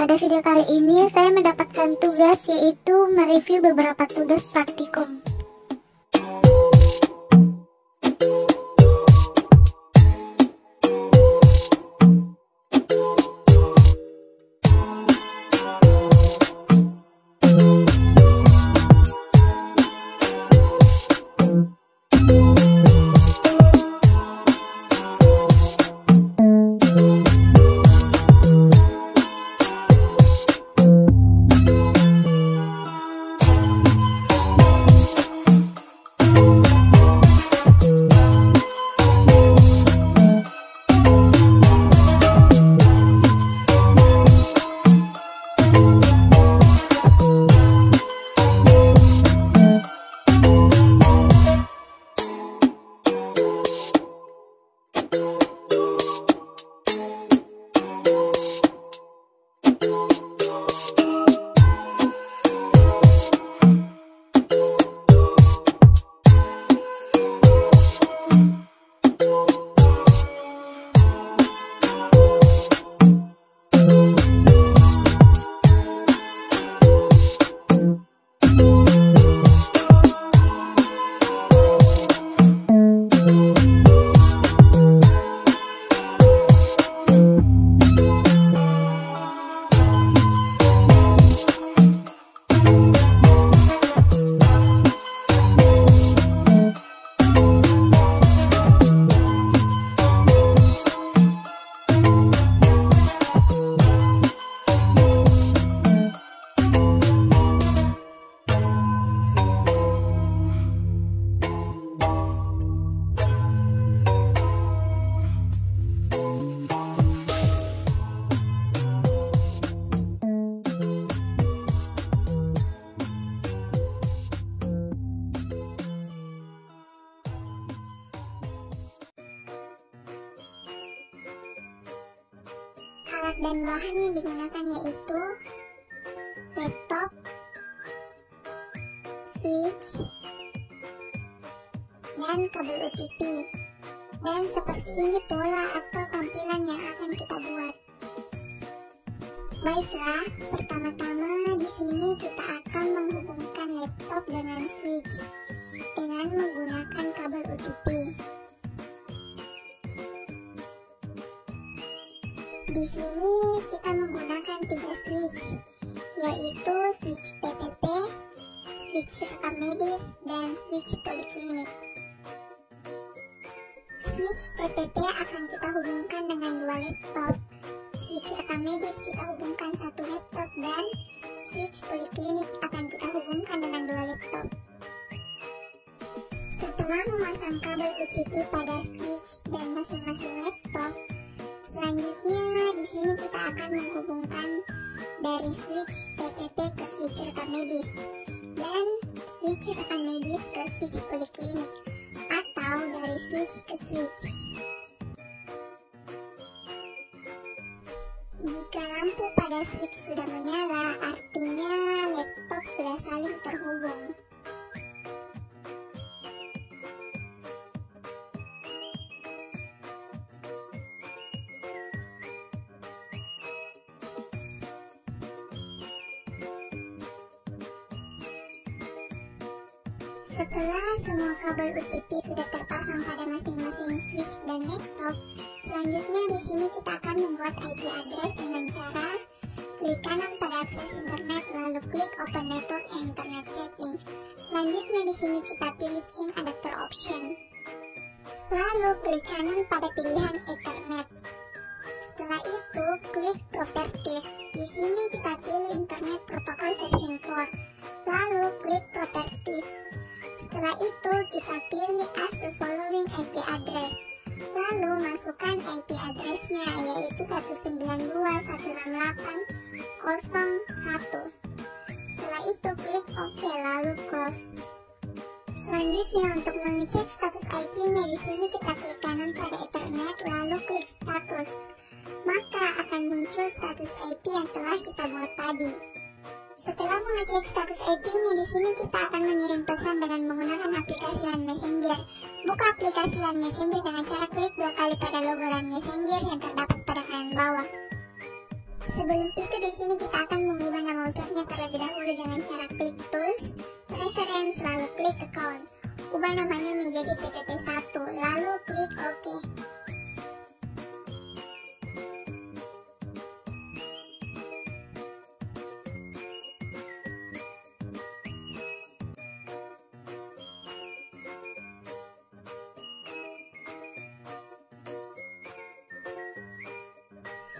Pada video kali ini saya mendapatkan tugas, yaitu mereview beberapa tugas praktikum. Alat dan bahan yang digunakan yaitu laptop, switch, dan kabel OTP. Dan seperti ini pola atau tampilan yang akan kita buat. Baiklah, pertama-tama di sini kita akan menghubungkan laptop dengan switch dengan menggunakan kabel OTP. Di sini kita menggunakan 3 switch, yaitu switch TPP, switch rekam medis, dan switch poliklinik. Switch TPP akan kita hubungkan dengan 2 laptop, switch rekam medis kita hubungkan 1 laptop, dan switch poliklinik akan kita hubungkan dengan 2 laptop. Setelah memasang kabel OTP pada switch dan masing-masing laptop, selanjutnya di sini kita akan menghubungkan dari switch TPP ke switch rekam medis dan switch rekam medis ke switch poliklinik, atau dari switch ke switch. Jika lampu pada switch sudah menyala, artinya laptop sudah saling terhubung. Setelah semua kabel OTP sudah terpasang pada masing-masing switch dan laptop, selanjutnya di sini kita akan membuat IP address dengan cara klik kanan pada akses internet, lalu klik Open Network and Internet Setting. Selanjutnya di sini kita pilih Change Adapter Option, lalu klik kanan pada pilihan Ethernet. Setelah itu klik Properties. Di sini kita pilih Internet Protocol version 4, lalu klik Properties. Setelah itu kita pilih as the following IP address, lalu masukkan IP addressnya, yaitu 192.168.0.1. Setelah itu klik OK lalu close. Selanjutnya untuk mengecek status IP-nya, di sini kita klik kanan pada Ethernet lalu klik status, maka akan muncul status IP yang telah kita buat tadi. Setelah mengecek status IP-nya, di sini kita akan mengirim pesan dengan menggunakan aplikasi LAN Messenger. Buka aplikasi LAN Messenger dengan cara klik 2 kali pada logo LAN Messenger yang terdapat pada kanan bawah. Sebelum itu di sini kita akan mengubah nama usernya terlebih dahulu dengan cara klik tools, preference, lalu klik account. Ubah namanya menjadi TPP1, lalu klik OK.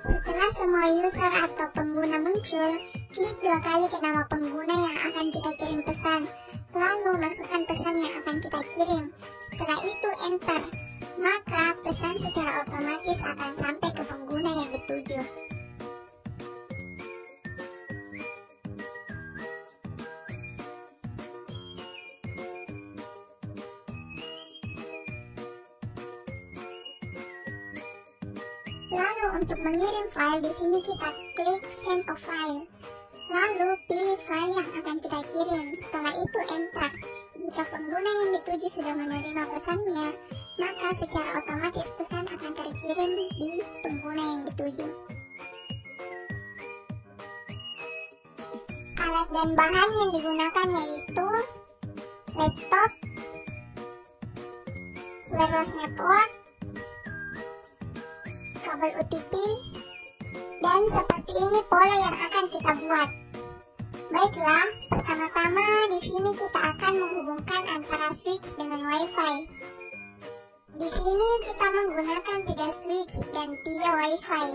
Setelah semua user atau pengguna muncul, klik 2 kali ke nama pengguna yang akan kita kirim pesan, lalu masukkan pesan yang akan kita kirim. Setelah itu enter, maka pesan secara otomatis akan sampai ke pengguna yang dituju. Lalu untuk mengirim file, di sini kita klik send a file. Lalu pilih file yang akan kita kirim. Setelah itu enter. Jika pengguna yang dituju sudah menerima pesannya, maka secara otomatis pesan akan terkirim di pengguna yang dituju. Alat dan bahan yang digunakan yaitu laptop, wireless network, kabel UTP, dan seperti ini pola yang akan kita buat. Baiklah, pertama-tama di sini kita akan menghubungkan antara switch dengan WiFi. Di sini kita menggunakan 3 switch dan 3 WiFi.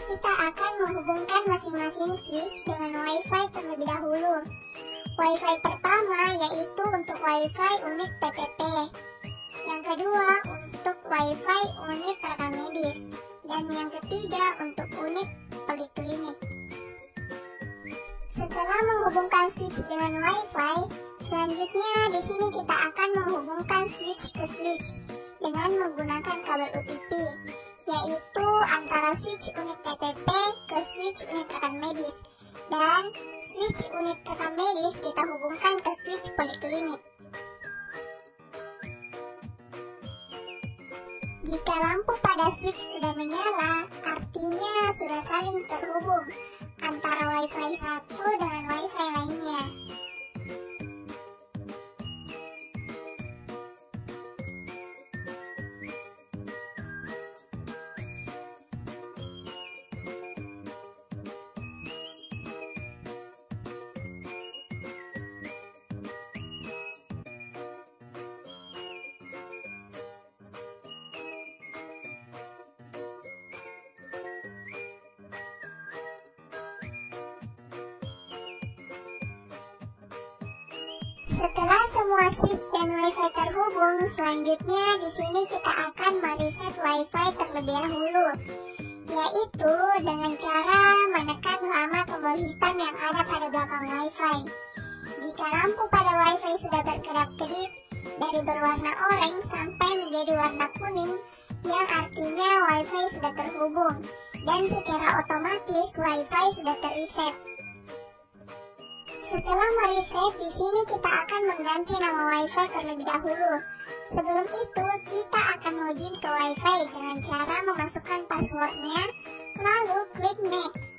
Kita akan menghubungkan masing-masing switch dengan WiFi terlebih dahulu. WiFi pertama yaitu untuk WiFi unit TPP. Yang kedua untuk WiFi unit rekam medis. Dan yang ketiga untuk unit poliklinik. Setelah menghubungkan switch dengan WiFi, selanjutnya di sini kita akan menghubungkan switch ke switch dengan menggunakan kabel UTP, yaitu antara switch unit TPP ke switch unit rekam medis, dan switch unit rekam medis kita hubungkan ke switch poliklinik. Jika lampu pada switch sudah menyala, artinya sudah saling terhubung antara WiFi satu dengan WiFi lainnya. Setelah semua switch dan WiFi terhubung, selanjutnya di sini kita akan mereset WiFi terlebih dahulu, yaitu dengan cara menekan lama tombol hitam yang ada pada belakang WiFi. Jika lampu pada WiFi sudah berkedap-kedip dari berwarna oranye sampai menjadi warna kuning, yang artinya WiFi sudah terhubung, dan secara otomatis WiFi sudah terreset. Setelah mereset, di sini kita akan mengganti nama WiFi terlebih dahulu. Sebelum itu, kita akan login ke WiFi dengan cara memasukkan passwordnya, lalu klik next.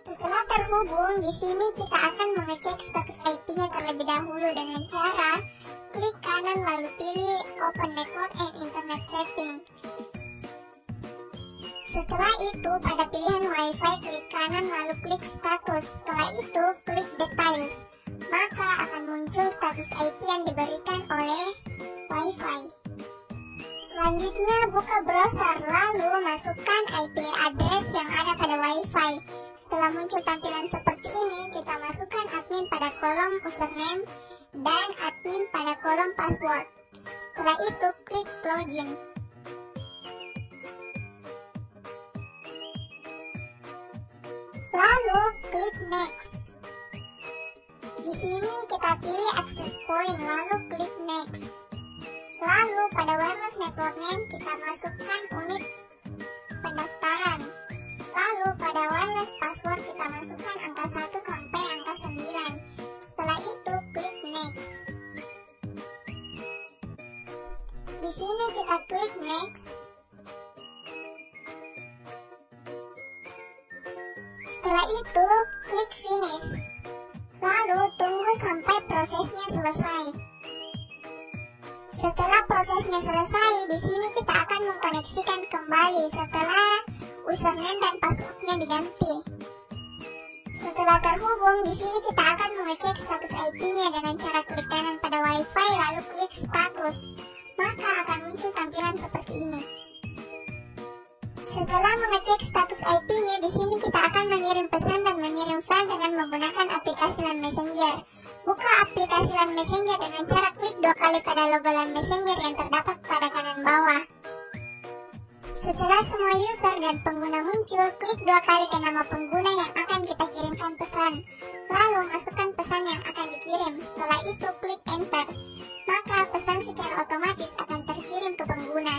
Setelah terhubung, di sini kita akan mengecek status IP-nya terlebih dahulu dengan cara klik kanan lalu pilih Open Network and Internet Setting. Setelah itu, pada pilihan WiFi klik kanan lalu klik status. Setelah itu, klik Details. Maka akan muncul status IP yang diberikan oleh WiFi. Selanjutnya, buka browser lalu masukkan IP address yang ada pada WiFi. Setelah muncul tampilan seperti ini, kita masukkan admin pada kolom username dan admin pada kolom password. Setelah itu, klik login. klik next. Di sini kita pilih access point lalu klik next. Lalu pada wireless network name kita masukkan unit pendaftaran. Lalu pada wireless password kita masukkan angka 1 sampai angka 9. Setelah itu klik next. Di sini kita klik next. Setelah itu klik finish. Lalu tunggu sampai prosesnya selesai. Setelah prosesnya selesai, di sini kita akan mengkoneksikan kembali setelah username dan passwordnya diganti. Setelah terhubung, di sini kita akan mengecek status IP-nya dengan cara klik kanan pada WiFi lalu klik status. Maka akan muncul tampilan seperti ini. Setelah mengecek status IP-nya, di sini kita akan mengirim pesan dan mengirim file dengan menggunakan aplikasi LAN Messenger. Buka aplikasi LAN Messenger dengan cara klik 2 kali pada logo LAN Messenger yang terdapat pada kanan bawah. Setelah semua user dan pengguna muncul, klik 2 kali ke nama pengguna yang akan kita kirimkan pesan. Lalu masukkan pesan yang akan dikirim. Setelah itu klik enter. Maka pesan secara otomatis akan terkirim ke pengguna.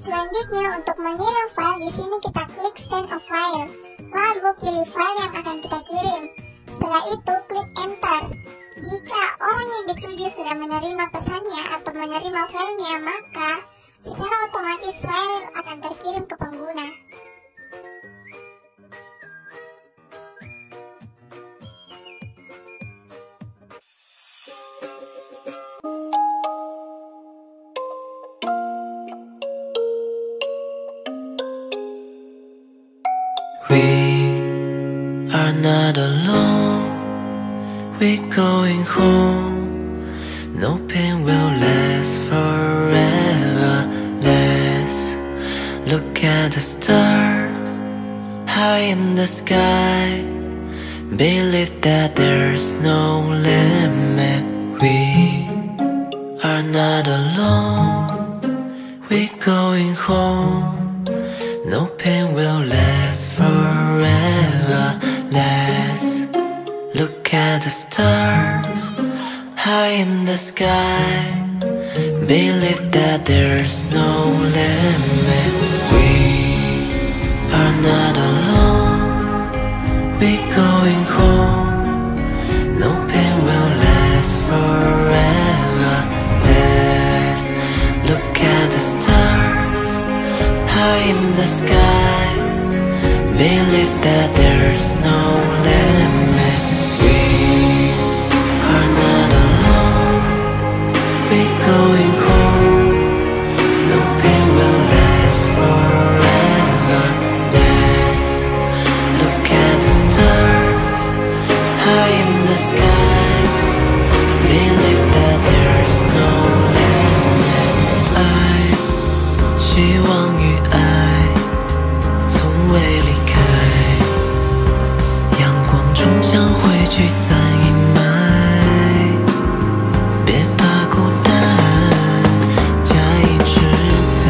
Selanjutnya untuk mengirim file, di sini kita klik send a file. Lalu pilih file yang akan kita kirim. Setelah itu klik enter. Jika orang yang dituju sudah menerima pesannya atau menerima filenya, maka secara otomatis file akan terkirim ke pengguna. We are not alone, we're going home. No pain will last forever. Let's look at the stars high in the sky. Believe that there's no limit. We are not alone, we're going home. No pain will last forever. Let's look at the stars high in the sky. Believe that there's no limit. We are not alone, we're going home. No pain will last forever. Let's look at the stars high in the sky. Believe that there's no limit. We are not alone, we're going home. No pain will last forever. Let's look at the stars high in the sky. Believe that there's no limit. 希望与爱从未离开，阳光终将会驱散阴霾。别怕孤单，假意志在。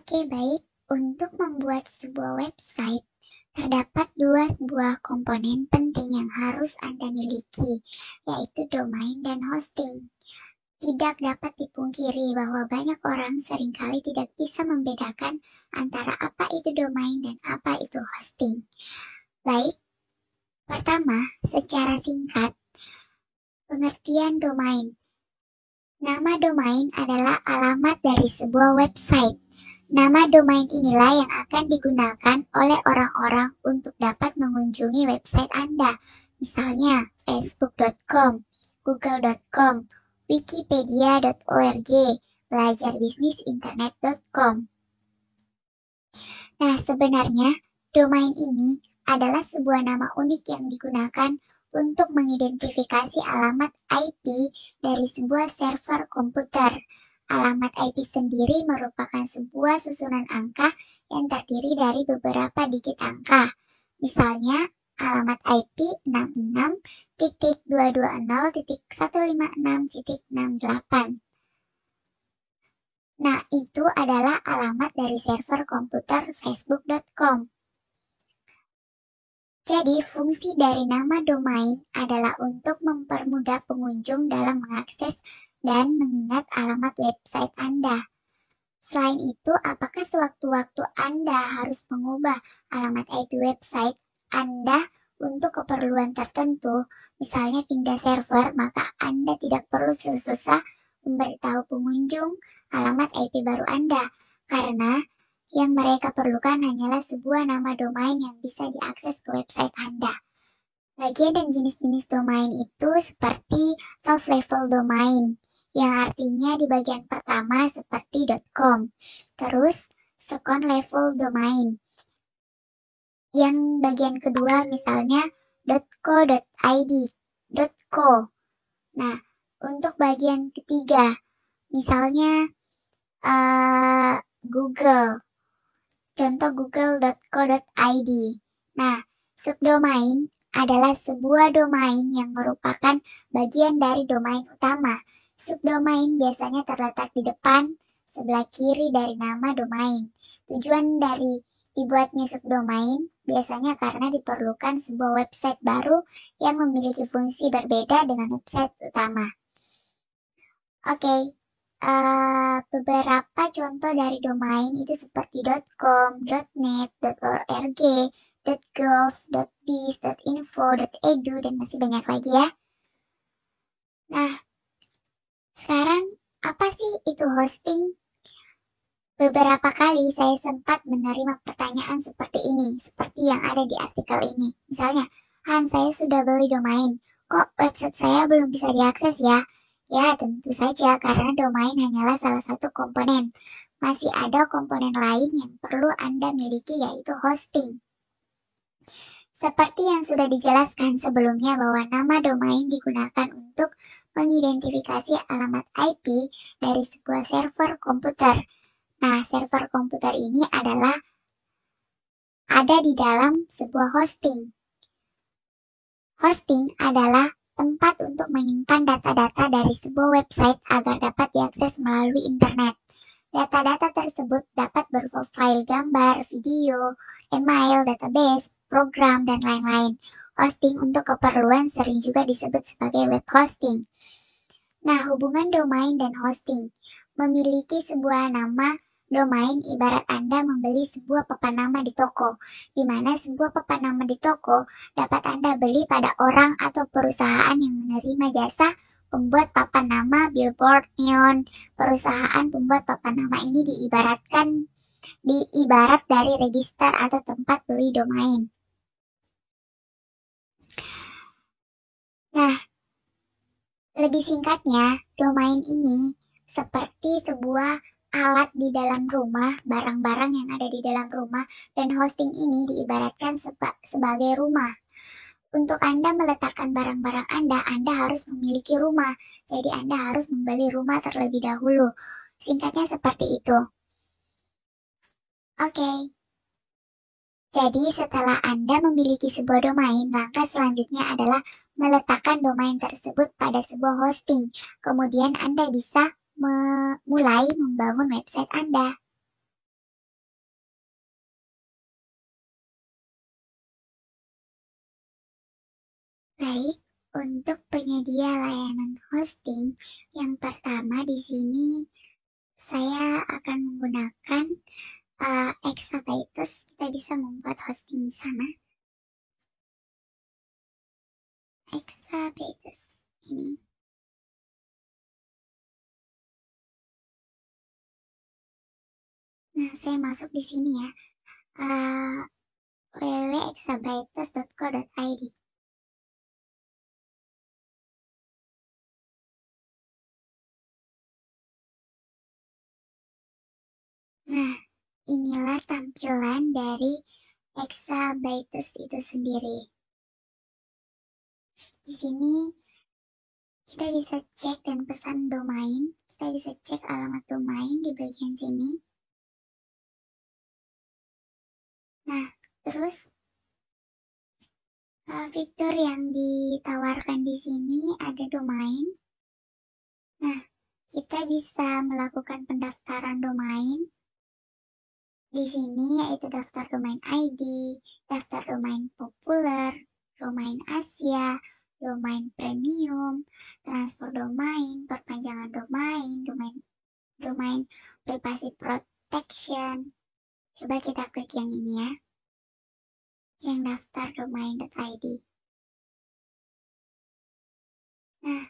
Oke, baik. Untuk membuat sebuah website, terdapat dua buah komponen penting yang harus Anda miliki, yaitu domain dan hosting. Tidak dapat dipungkiri bahwa banyak orang seringkali tidak bisa membedakan antara apa itu domain dan apa itu hosting. Baik, pertama, secara singkat, pengertian domain. Nama domain adalah alamat dari sebuah website. Nama domain inilah yang akan digunakan oleh orang-orang untuk dapat mengunjungi website Anda, misalnya facebook.com, google.com, wikipedia.org, belajarBisnisInternet.com. Nah, sebenarnya domain ini adalah sebuah nama unik yang digunakan untuk mengidentifikasi alamat IP dari sebuah server komputer. Alamat IP sendiri merupakan sebuah susunan angka yang terdiri dari beberapa digit angka. Misalnya, alamat IP 66.220.156.68. Nah, itu adalah alamat dari server komputer facebook.com. Jadi, fungsi dari nama domain adalah untuk mempermudah pengunjung dalam mengakses dan mengingat alamat website Anda. Selain itu, apakah sewaktu-waktu Anda harus mengubah alamat IP website Anda untuk keperluan tertentu, misalnya pindah server, maka Anda tidak perlu susah-susah memberitahu pengunjung alamat IP baru Anda, karena yang mereka perlukan hanyalah sebuah nama domain yang bisa diakses ke website Anda. Bagian dan jenis-jenis domain itu seperti top level domain, yang artinya di bagian pertama seperti .com. Terus second level domain, yang bagian kedua misalnya .co.id, .co. Nah, untuk bagian ketiga, misalnya Google, contoh google.co.id. Nah, subdomain adalah sebuah domain yang merupakan bagian dari domain utama. Subdomain biasanya terletak di depan, sebelah kiri dari nama domain. Tujuan dari dibuatnya subdomain biasanya karena diperlukan sebuah website baru yang memiliki fungsi berbeda dengan website utama. Oke, beberapa contoh dari domain itu seperti .com, .net, .org, .gov, .biz, .info, .edu, dan masih banyak lagi ya. Nah, sekarang apa sih itu hosting? Beberapa kali saya sempat menerima pertanyaan seperti ini, seperti yang ada di artikel ini. Misalnya, Han, saya sudah beli domain, kok website saya belum bisa diakses ya? Ya, tentu saja karena domain hanyalah salah satu komponen. Masih ada komponen lain yang perlu Anda miliki, yaitu hosting. Seperti yang sudah dijelaskan sebelumnya bahwa nama domain digunakan untuk mengidentifikasi alamat IP dari sebuah server komputer. Nah, server komputer ini ada di dalam sebuah hosting. Hosting adalah tempat untuk menyimpan data-data dari sebuah website agar dapat diakses melalui internet. Data-data tersebut dapat berupa file gambar, video, email, database, program, dan lain-lain. Hosting untuk keperluan sering juga disebut sebagai web hosting. Nah, hubungan domain dan hosting. Memiliki sebuah nama domain ibarat Anda membeli sebuah papan nama di toko, di mana sebuah papan nama di toko dapat Anda beli pada orang atau perusahaan yang menerima jasa pembuat papan nama, billboard, neon. Perusahaan pembuat papan nama ini diibarat dari register atau tempat beli domain. Nah, lebih singkatnya, domain ini seperti sebuah alat di dalam rumah, barang-barang yang ada di dalam rumah, dan hosting ini diibaratkan sebagai rumah. Untuk Anda meletakkan barang-barang Anda harus memiliki rumah, jadi Anda harus membeli rumah terlebih dahulu. Singkatnya seperti itu. Oke. Jadi setelah Anda memiliki sebuah domain, langkah selanjutnya adalah meletakkan domain tersebut pada sebuah hosting. Kemudian Anda bisa mulai membangun website Anda. Baik, untuk penyedia layanan hosting, yang pertama di sini saya akan menggunakan Exabytes. Kita bisa membuat hosting di sana. Exabytes ini. Nah, saya masuk di sini ya. www.exabytes.co.id. Nah, inilah tampilan dari Exabytes itu sendiri. Di sini kita bisa cek dan pesan domain. Kita bisa cek alamat domain di bagian sini. Nah, terus fitur yang ditawarkan di sini ada domain. Nah, kita bisa melakukan pendaftaran domain di sini, yaitu daftar domain ID, daftar domain populer, domain Asia, domain premium, transfer domain, perpanjangan domain privasi protection. Coba kita klik yang ini ya, yang daftar domain.id. Nah,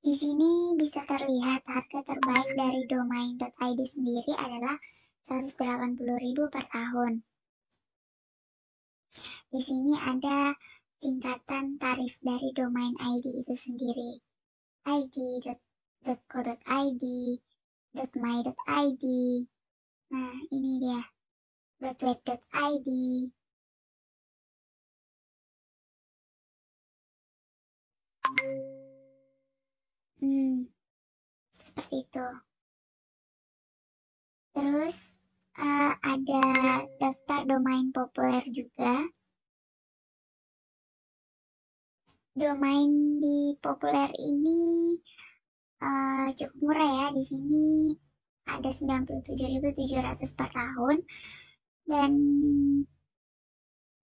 di sini bisa terlihat harga terbaik dari domain.id sendiri adalah 180.000 per tahun. Di sini ada tingkatan tarif dari domain ID itu sendiri. id.co.id, .my.id. Nah, ini dia. .web.id. Seperti itu. Terus ada daftar domain populer juga. Domain di populer ini cukup murah ya. Di sini ada 97.700 per tahun. Dan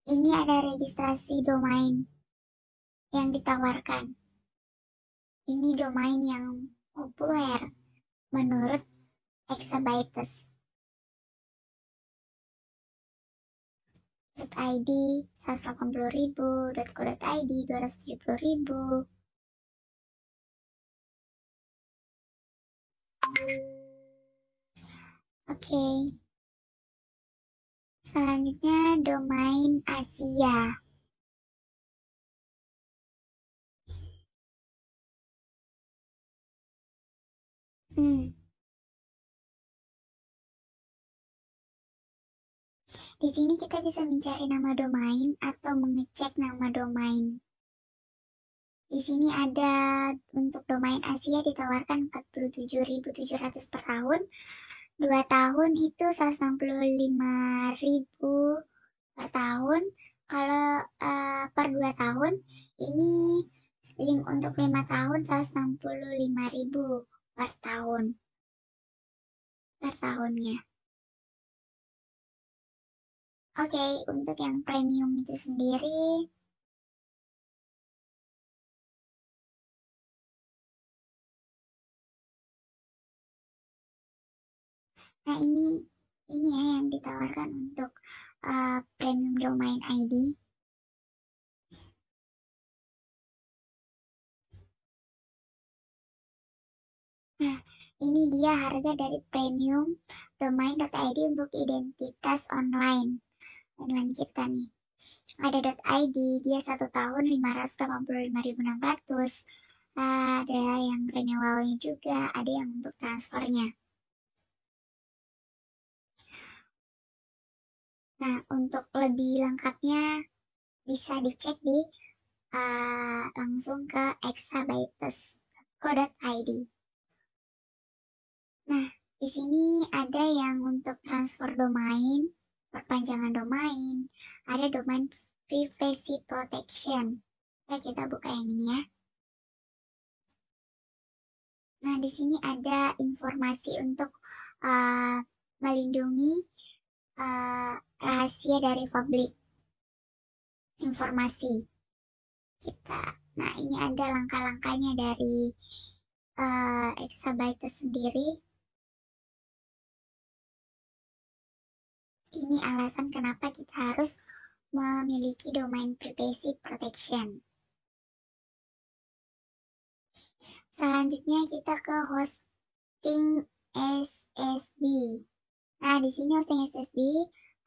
ini ada registrasi domain yang ditawarkan. Ini domain yang populer menurut Exabytes. .id 180.000, .co.id 270.000. Oke. Selanjutnya domain Asia. Di sini kita bisa mencari nama domain atau mengecek nama domain. Di sini ada untuk domain Asia ditawarkan 47.700 per tahun. 2 tahun itu 165.000 per tahun. Kalau per 2 tahun ini untuk 5 tahun 165.000 per tahun. Per tahunnya. Oke, untuk yang premium itu sendiri nah ini ya yang ditawarkan untuk premium domain ID. Nah, ini dia harga dari premium domain.id untuk identitas online kita nih. Ada .id, dia 1 tahun 585.600. Ada yang renewalnya juga, ada yang untuk transfernya. Nah, untuk lebih lengkapnya bisa dicek di langsung ke exabytes.co.id. Nah, di sini ada yang untuk transfer domain, perpanjangan domain, ada domain privacy protection. Nah, kita buka yang ini ya. Nah, di sini ada informasi untuk melindungi rahasia dari publik, informasi. kita. Nah, ini ada langkah-langkahnya dari Exabyte sendiri. Ini alasan kenapa kita harus memiliki domain privacy protection. Selanjutnya kita ke hosting SSD. Nah, di sini hosting SSD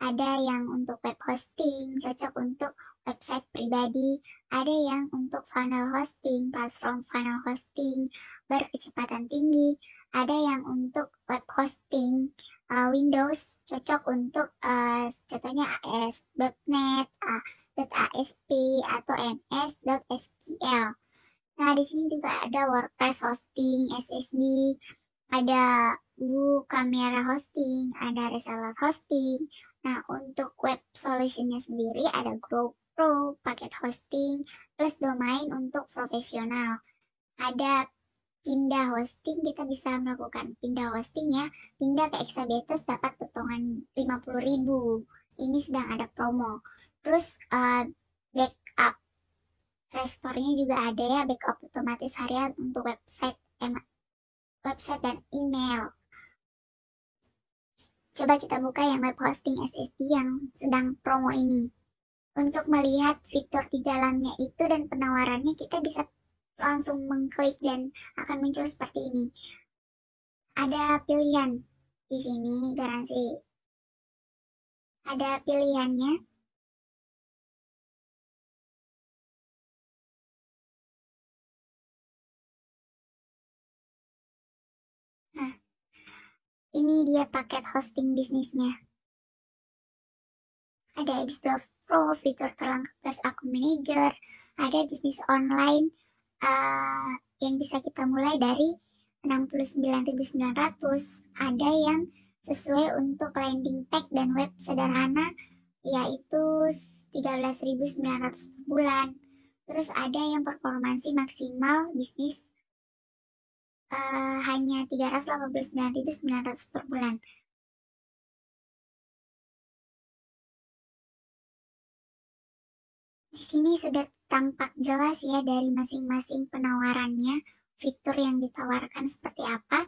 ada yang untuk web hosting, cocok untuk website pribadi, ada yang untuk funnel hosting, platform funnel hosting berkecepatan tinggi, ada yang untuk web hosting Windows, cocok untuk contohnya AS.NET, .ASP atau MS.SQL. Nah, di sini juga ada WordPress hosting SSD, ada WooCommerce hosting, ada reseller hosting. Nah, untuk web solutionnya sendiri ada GrowPro, paket hosting, plus domain untuk profesional. Ada pindah hosting, kita bisa melakukan pindah hosting ya. Pindah ke Exabyte dapat potongan 50.000. Ini sedang ada promo. Terus backup restore-nya juga ada ya, backup otomatis harian untuk website dan email. Coba kita buka yang web hosting SSD yang sedang promo ini. Untuk melihat fitur di dalamnya itu dan penawarannya, kita bisa langsung mengklik dan akan muncul seperti ini. Ada pilihan di sini, garansi. Ada pilihannya. Nah, ini dia paket hosting bisnisnya. Ada Apps Pro, fitur terlengkap plus akun manager, ada bisnis online yang bisa kita mulai dari 69.900, ada yang sesuai untuk landing page dan web sederhana yaitu 13.900 per bulan. Terus ada yang performansi maksimal bisnis hanya 389.900 per bulan. Di sini sudah tampak jelas ya dari masing-masing penawarannya, fitur yang ditawarkan seperti apa.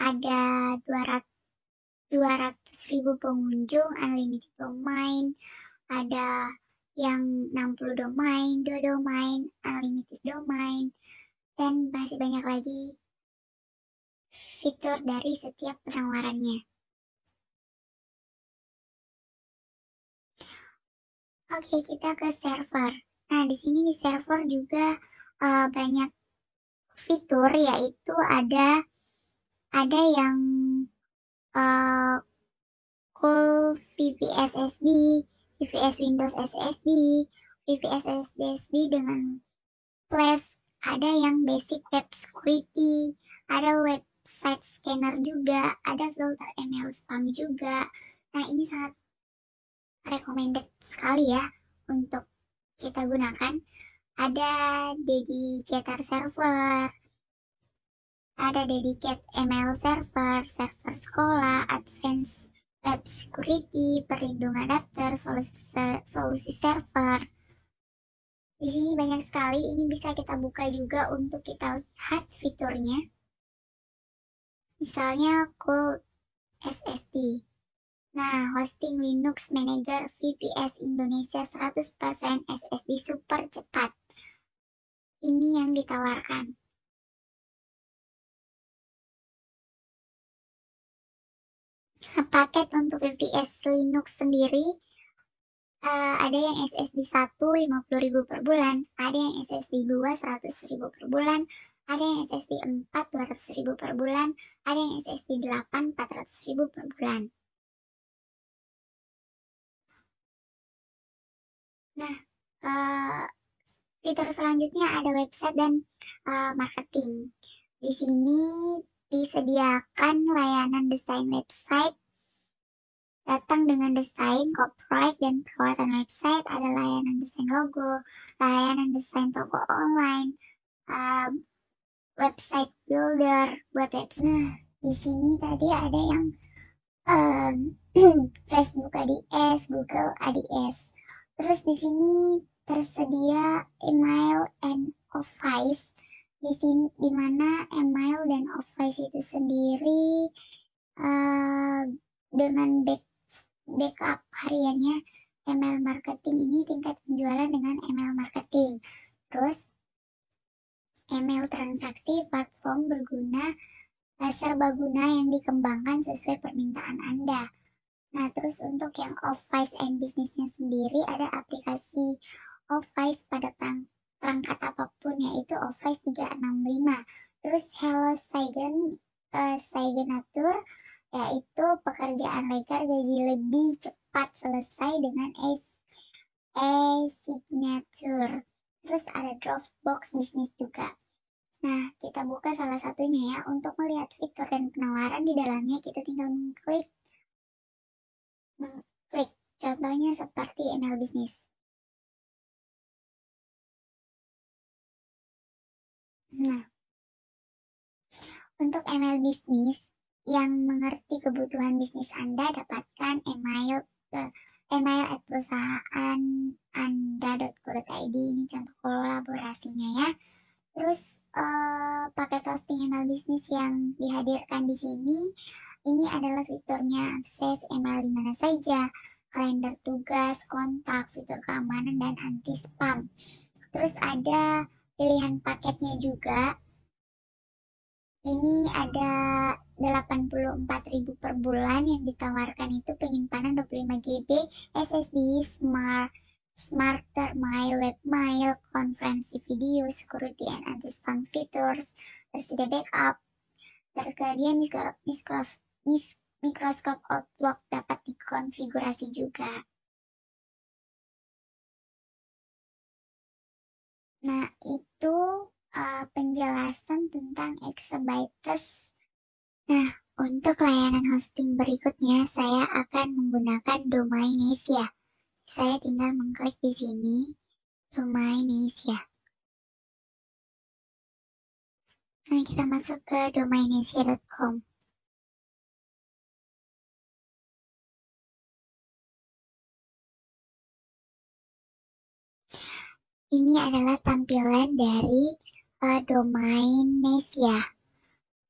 Ada 200.000 pengunjung, unlimited domain, ada yang 60 domain, 2 domain, unlimited domain, dan masih banyak lagi fitur dari setiap penawarannya. Oke, kita ke server. Nah, di sini di server juga banyak fitur, yaitu ada yang cool VPS SSD, VPS Windows SSD, VPS SSD dengan flash, ada yang basic web security, ada website scanner juga, ada filter email spam juga. Nah, ini sangat recommended sekali ya untuk kita gunakan. Ada dedicated server, ada dedicated email server, server sekolah, advanced web security, perlindungan daftar, solusi server. Di sini banyak sekali, ini bisa kita buka juga untuk kita lihat fiturnya. Misalnya cool SSD. Nah, hosting Linux Manager VPS Indonesia 100% SSD super cepat. Ini yang ditawarkan. Paket untuk VPS Linux sendiri ada yang SSD 1 50.000 per bulan, ada yang SSD 2 100.000 per bulan, ada yang SSD 4 200.000 per bulan, ada yang SSD 8 400.000 per bulan. Nah, fitur selanjutnya ada website dan marketing. Di sini disediakan layanan desain website, datang dengan desain, copyright, dan perawatan website. Ada layanan desain logo, layanan desain toko online, website builder buat website. Nah, di sini tadi ada yang Facebook ADS, Google ADS. Terus di sini tersedia email and Office di sini, di mana email dan Office itu sendiri dengan backup hariannya email marketing ini tingkat penjualan dengan email marketing. Terus email transaksi platform berguna serbaguna yang dikembangkan sesuai permintaan Anda. Nah, terus untuk yang Office and Business-nya sendiri ada aplikasi Office pada perangkat apapun, yaitu Office 365. Terus Hello Signature, yaitu pekerjaan legal gaji lebih cepat selesai dengan e-signature. Terus ada Dropbox Business juga. Nah, kita buka salah satunya ya. Untuk melihat fitur dan penawaran di dalamnya, kita tinggal mengklik. Contohnya seperti email bisnis. Nah, untuk email bisnis yang mengerti kebutuhan bisnis Anda, dapatkan email@perusahaananda.co.id. Ini contoh kolaborasinya ya. Terus paket hosting email bisnis yang dihadirkan di sini, ini adalah fiturnya akses email di mana saja, kalender tugas, kontak, fitur keamanan, dan anti spam. Terus ada pilihan paketnya juga. Ini ada 84.000 per bulan yang ditawarkan, itu penyimpanan 25 GB, SSD, Smarter Mail, Web Mail, konferensi video, security and anti-spam features, tersedia backup, tersedia Microsoft Outlook dapat dikonfigurasi juga. Nah, itu penjelasan tentang Exabytes. Nah, untuk layanan hosting berikutnya, saya akan menggunakan Domainesia. Saya tinggal mengklik di sini, Domainesia. Nah, kita masuk ke domainesia.com. Ini adalah tampilan dari Domainesia,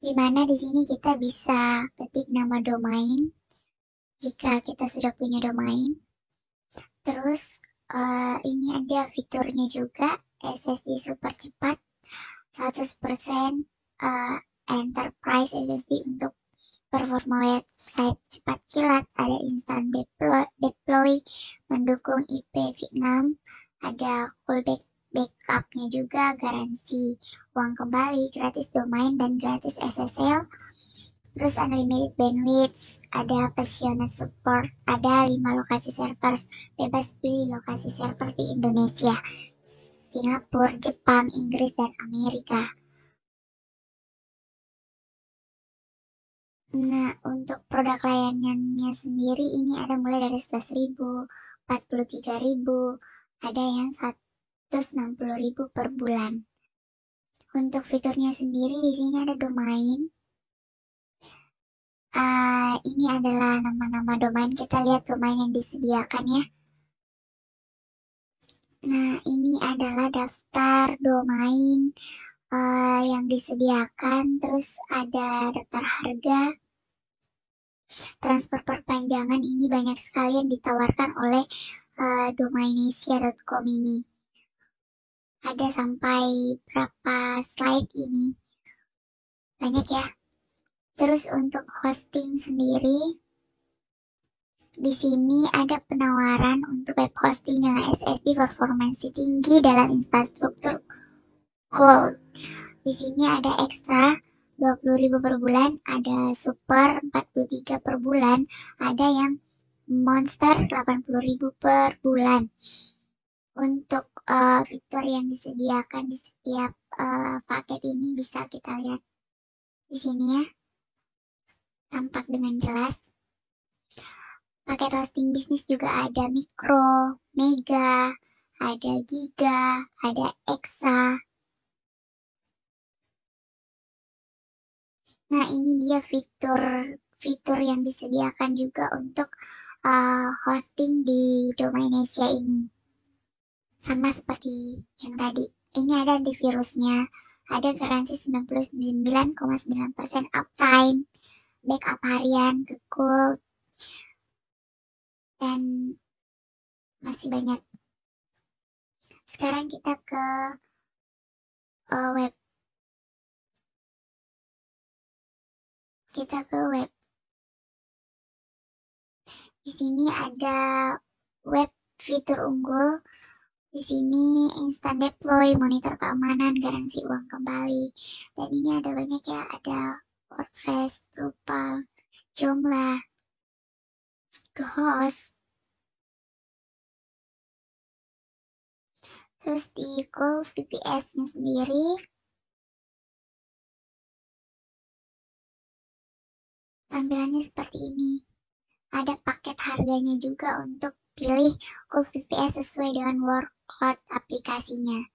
di mana di sini kita bisa ketik nama domain jika kita sudah punya domain. Terus ini ada fiturnya juga, SSD super cepat, 100% enterprise SSD untuk performa website cepat kilat, ada instant deploy, mendukung IPv6, ada full backupnya juga, garansi uang kembali, gratis domain dan gratis SSL, terus unlimited bandwidth, ada passionate support, ada 5 lokasi servers, bebas pilih lokasi server di Indonesia, Singapura, Jepang, Inggris, dan Amerika. Nah, untuk produk layanannya sendiri ini ada mulai dari 11.000, 43.000, ada yang 160.000 per bulan. Untuk fiturnya sendiri di sini ada domain. Ini adalah nama-nama domain. Kita lihat domain yang disediakan ya. Nah, ini adalah daftar domain yang disediakan. Terus ada daftar harga. Transfer perpanjangan ini banyak sekali yang ditawarkan oleh domainesia.com ini. Ada sampai berapa slide ini? Banyak ya. Terus untuk hosting sendiri, di sini ada penawaran untuk web hosting dengan SSD performance tinggi dalam infrastruktur cloud. Di sini ada ekstra 20.000 per bulan, ada super 43 per bulan, ada yang monster 80.000 per bulan. Untuk fitur yang disediakan di setiap paket ini bisa kita lihat di sini ya, tampak dengan jelas. Paket hosting bisnis juga ada mikro, mega, ada giga, ada exa. Nah, ini dia fitur yang disediakan juga untuk hosting di Domainesia ini. sama seperti yang tadi. Ini ada antivirusnya, ada garansi 99,9% uptime, backup harian, Google, dan masih banyak. Sekarang kita ke web. Di sini ada web fitur unggul. Di sini instant deploy, monitor keamanan, garansi uang kembali. Dan ini ada banyak ya, ada WordPress, Drupal, Joomla, Ghost. Terus di Gulf VPS-nya sendiri, tampilannya seperti ini. Ada paket harganya juga untuk pilih Gulf VPS sesuai dengan workload aplikasinya.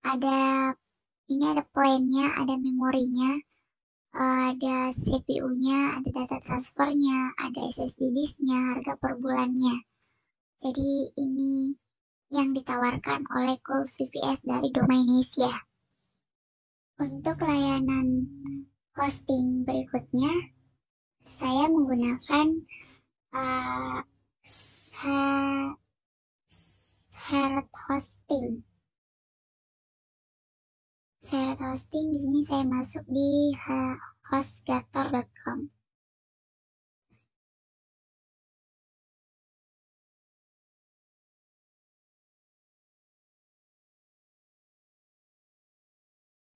Ini ada plan-nya, ada memorinya, ada CPU-nya, ada data transfernya, ada SSD disk-nya, harga per bulannya. Jadi ini yang ditawarkan oleh Gulf VPS dari Domainisia. Untuk layanan hosting berikutnya, saya menggunakan shared hosting. Shared hosting di sini saya masuk di hostgator.com.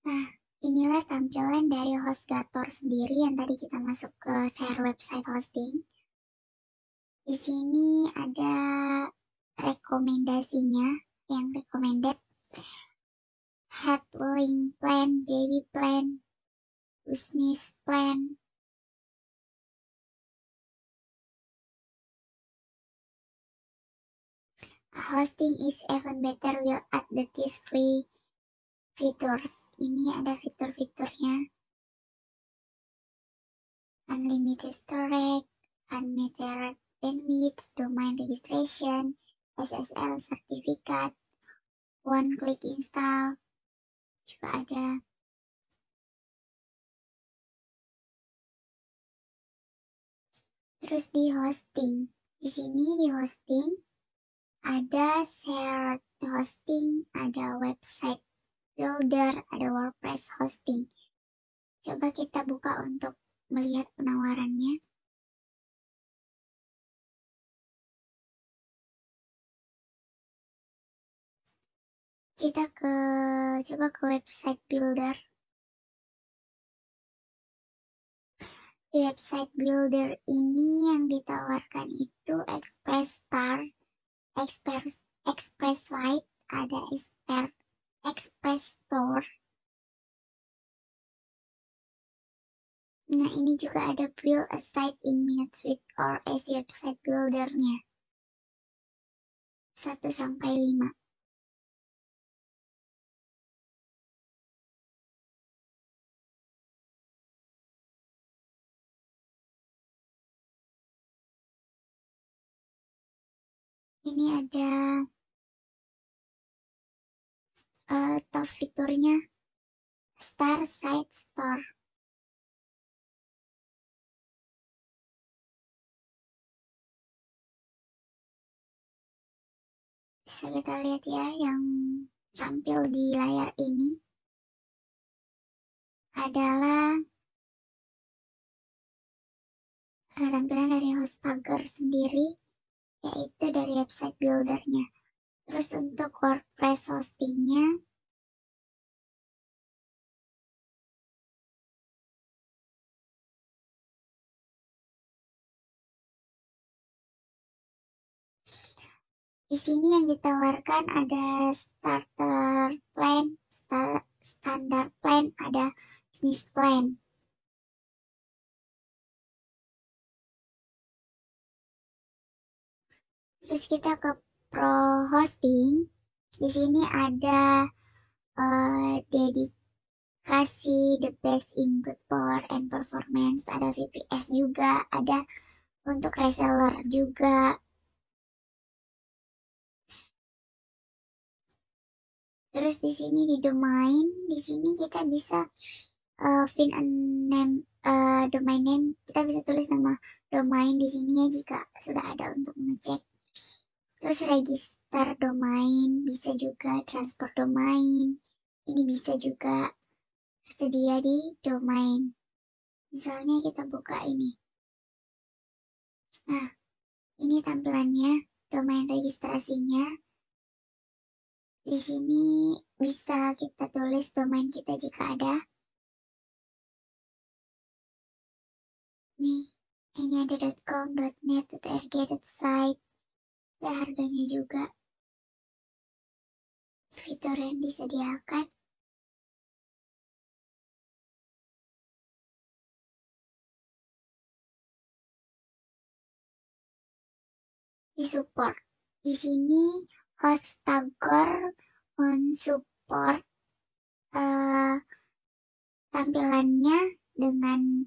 Nah, inilah tampilan dari HostGator sendiri yang tadi kita masuk ke share website hosting. Di sini ada rekomendasinya, yang recommended, Headlink plan, baby plan, business plan. Hosting is even better will add these free features. Ini ada fitur-fiturnya. Unlimited storage, unlimited bandwidth, domain registration, SSL certificate, one-click install, juga ada. Terus di hosting, di sini di hosting ada shared hosting, ada website builder, ada WordPress hosting. Coba kita buka untuk melihat penawarannya. Kita coba ke website builder. Di website builder ini yang ditawarkan itu ExpressStar, ExpressSite, ada Express Store. Nah, ini juga ada build a site in minutes with or as website buildernya. 1-5. Ini ada top fiturnya, Star Site Store. Bisa kita lihat ya yang tampil di layar ini adalah tampilan dari Hostgator sendiri, yaitu dari website buildernya. Terus untuk WordPress hostingnya, di sini yang ditawarkan ada starter plan, standard plan, ada business plan. Terus kita ke pro hosting. Di sini ada dedikasi the best input power and performance, ada VPS juga, ada untuk reseller juga. Terus di sini di domain, di sini kita bisa fill a name, domain name, kita bisa tulis nama domain di sini ya jika sudah ada untuk mengecek. Terus register domain, bisa juga transport domain, ini bisa juga tersedia di domain. Misalnya kita buka ini. Nah, ini tampilannya, domain registrasinya. Di sini bisa kita tulis domain kita jika ada. Nih, ini ada .com, .net, .rg, .site. Ya, harganya juga. Fitur yang disediakan. Di support. Di sini Hostagor mensupport tampilannya dengan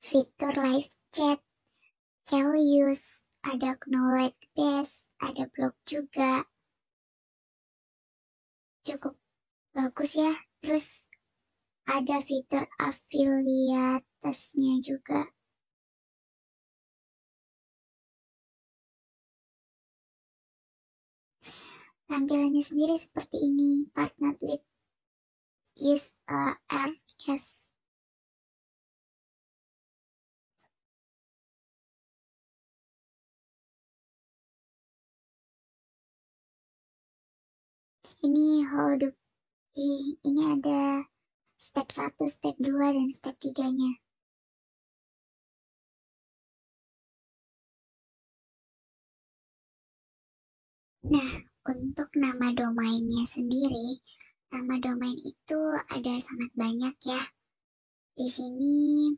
fitur live chat, Helios, ada knowledge base, ada blog juga. Cukup bagus ya. Terus ada fitur affiliatesnya juga. Tampilannya sendiri seperti ini, partner with use Aircast. Ini ini ada step 1, step 2, dan step 3-nya. Nah, untuk nama domainnya sendiri, nama domain itu ada sangat banyak ya. Di sini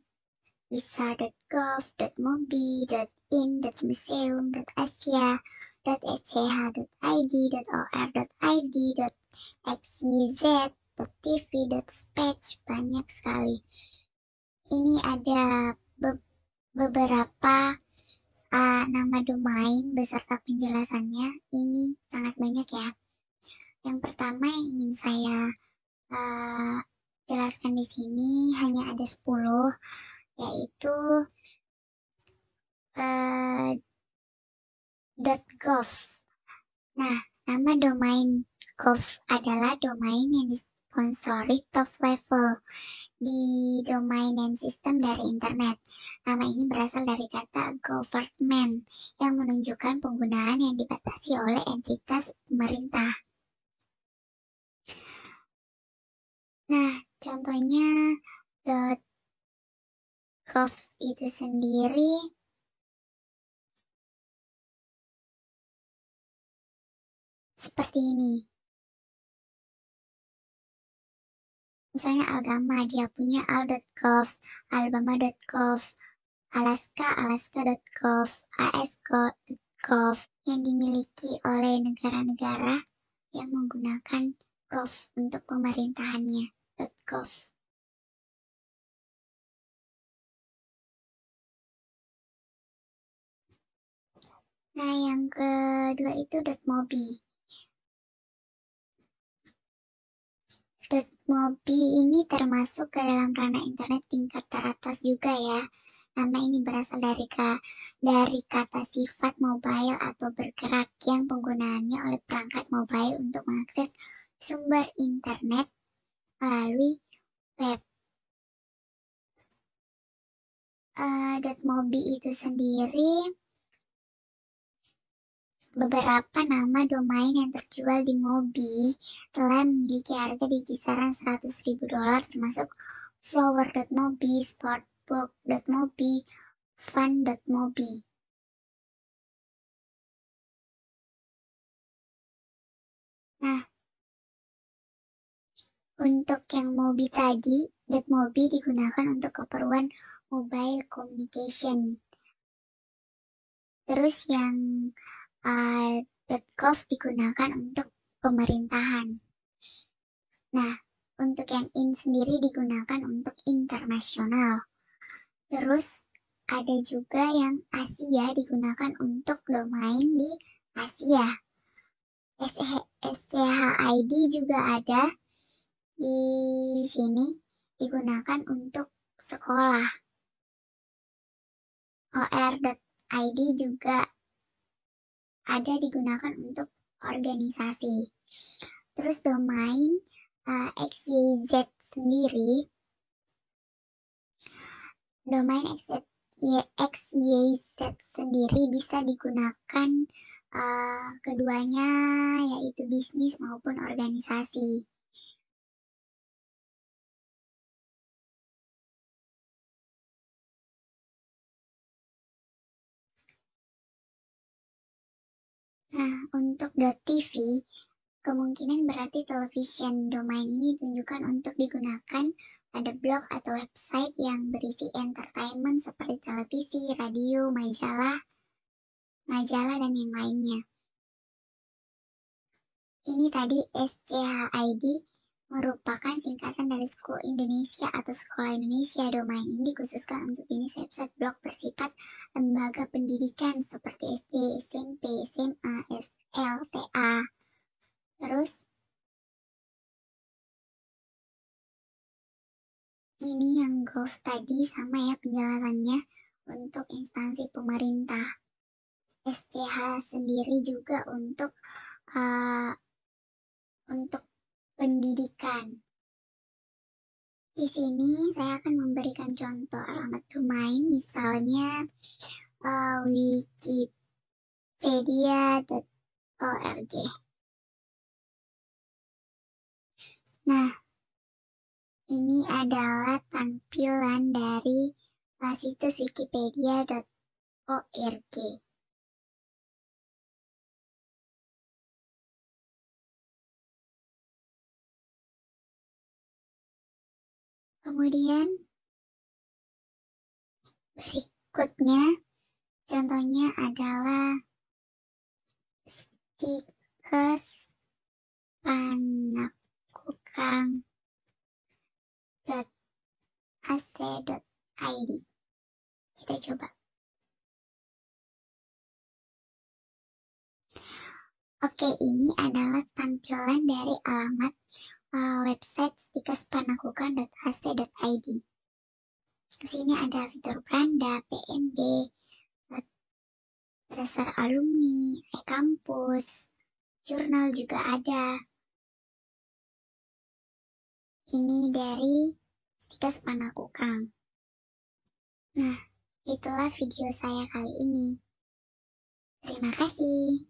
bisa .gov, .mobi, .in, .museum, .asia, .ech.id, .or.id, .xyz, .tv, .spatch, banyak sekali. Ini ada beberapa nama domain beserta penjelasannya. Ini sangat banyak ya. Yang pertama yang ingin saya jelaskan di sini hanya ada 10, yaitu .gov. Nah, nama domain gov adalah domain yang disponsori top level di domain name system dari internet. Nama ini berasal dari kata government yang menunjukkan penggunaan yang dibatasi oleh entitas pemerintah. Nah, contohnya .gov itu sendiri seperti ini. Misalnya Algama, dia punya al.gov, alabama.gov, Alaska, alaska.gov, ask.gov, yang dimiliki oleh negara-negara yang menggunakan gov untuk pemerintahannya, .gov. Nah, yang kedua itu .mobi. .mobi ini termasuk ke dalam ranah internet tingkat teratas juga ya. Nama ini berasal dari kata sifat mobile atau bergerak yang penggunaannya oleh perangkat mobile untuk mengakses sumber internet melalui web. .mobi itu sendiri beberapa nama domain yang terjual di Mobi telah memiliki harga di kisaran $100.000 termasuk flower.mobi, sportbook.mobi, fun.mobi. Nah, untuk yang Mobi tadi, .mobi digunakan untuk keperluan mobile communication. Terus yang .gov digunakan untuk pemerintahan. Nah, untuk yang in sendiri digunakan untuk internasional. Terus ada juga yang Asia digunakan untuk domain di Asia. SCHID juga ada di sini, digunakan untuk sekolah. OR.id juga ada digunakan untuk organisasi. Terus domain XYZ sendiri, domain XYZ sendiri bisa digunakan keduanya, yaitu bisnis maupun organisasi. Nah, untuk .tv, kemungkinan berarti television. Domain ini ditunjukkan untuk digunakan pada blog atau website yang berisi entertainment seperti televisi, radio, majalah, dan yang lainnya. Ini tadi SCHID merupakan singkatan dari School Indonesia atau Sekolah Indonesia. Domain ini dikhususkan untuk jenis website blog bersifat lembaga pendidikan seperti SD, SMP, SMA, SLTA. Terus ini yang Gov tadi sama ya penjelasannya untuk instansi pemerintah. SCH sendiri juga untuk pendidikan. Di sini saya akan memberikan contoh alamat domain, misalnya wikipedia.org. Nah, ini adalah tampilan dari situs wikipedia.org. Kemudian berikutnya contohnya adalah stikespanakukang.ac.id. Kita coba. Oke, ini adalah tampilan dari alamat website stikespanakukang.ac.id. Di sini ada fitur beranda, PMB, dasar alumni, kampus, jurnal juga ada. Ini dari Stikes Panakukang. Nah, itulah video saya kali ini. Terima kasih.